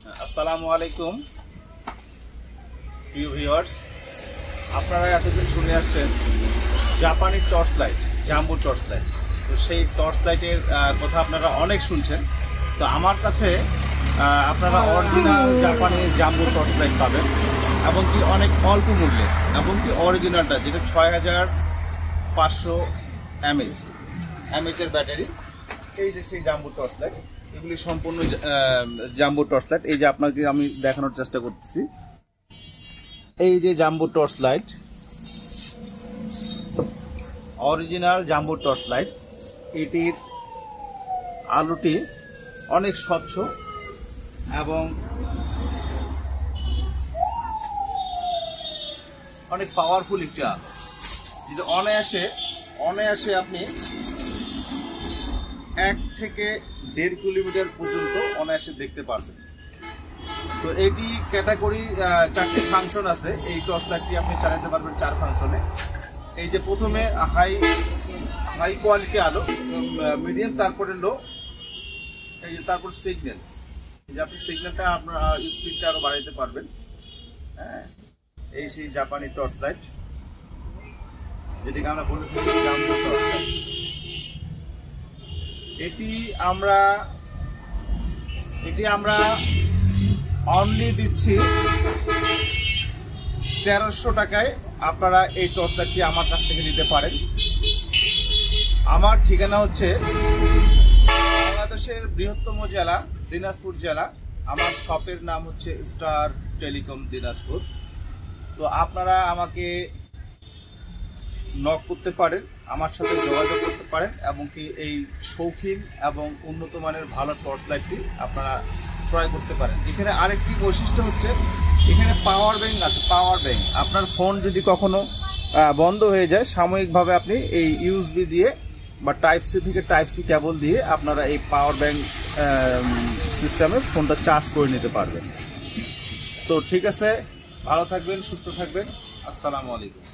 আসসালামু আলাইকুম প্রিয় ভিউয়ার্স, আপনারা এতদিন শুনে আসছেন জাপানি torch light, jumbo torch light. তো সেই টর্চ লাইটের কথা আপনারা অনেক শুনছেন। তো আমার কাছে আপনারা অরিজিনাল জাপানি জাম্বো টর্চ লাইট পাবেন, এমনকি অনেক অল্প মূল্যে, এমনকি অরিজিনালটা যেটা 6500 mAh ব্যাটারি। এই যে সেই জাম্বো টর্চ লাইট, এগুলি সম্পূর্ণ জাম্বো টর্চ লাইট। এই যে আপনাকে আমি দেখানোর চেষ্টা করতেছি, এই যে jumbo torch light, original jumbo torch light. এটির আলোটি অনেক স্বচ্ছ এবং অনেক পাওয়ারফুল একটি আলো, যেটা অনায়াসে আপনি 1 থেকে 1.5 কিলোমিটার পর্যন্ত অনায়াসে দেখতে পারবেন। তো এটি ক্যাটাগরি 4টি ফাংশন আছে। এই টর্চ লাইটটি আপনি চালাতে পারবেন 4 ফাংশনে। এই যে প্রথমে হাই কোয়ালিটি আলো, মিডিয়াম, তারপরে লো, এই যে তারপর সিগন্যাল। এই যে আপনি সিগন্যালটা আপনার স্পিডটা আরো বাড়াইতে পারবেন। হ্যাঁ, এই সেই জাপানি টর্চ লাইট, যেটাকে আমরা বলে থাকি জাম্বো টর্চ লাইট। এটি আমরা অনলি দিচ্ছি 1300 টাকায়। আপনারা এই টর্চ লাইটটি আমার কাছ থেকে নিতে পারেন। আমার ঠিকানা হচ্ছে বাংলাদেশের বৃহত্তম জেলা দিনাজপুর জেলা। আমার শপের নাম হচ্ছে স্টার টেলিকম দিনাজপুর। তো আপনারা আমাকে নক করতে পারেন, আমার সাথে যোগাযোগ করতে পারেন, এবং কি এই শৌখিন এবং উন্নত মানের ভালো টর্চ লাইটটি আপনারা ক্রয় করতে পারেন। এখানে আরেকটি বৈশিষ্ট্য হচ্ছে, এখানে পাওয়ার ব্যাংক আছে। পাওয়ার ব্যাংক, আপনার ফোন যদি কখনো বন্ধ হয়ে যায়, সাময়িকভাবে আপনি এই ইউএসবি দিয়ে বা টাইপ সি থেকে টাইপ সি কেবল দিয়ে আপনারা এই পাওয়ার ব্যাংক সিস্টেমে ফোনটা চার্জ করে নিতে পারবেন। তো ঠিক আছে, ভালো থাকবেন, সুস্থ থাকবেন। আসসালামু আলাইকুম।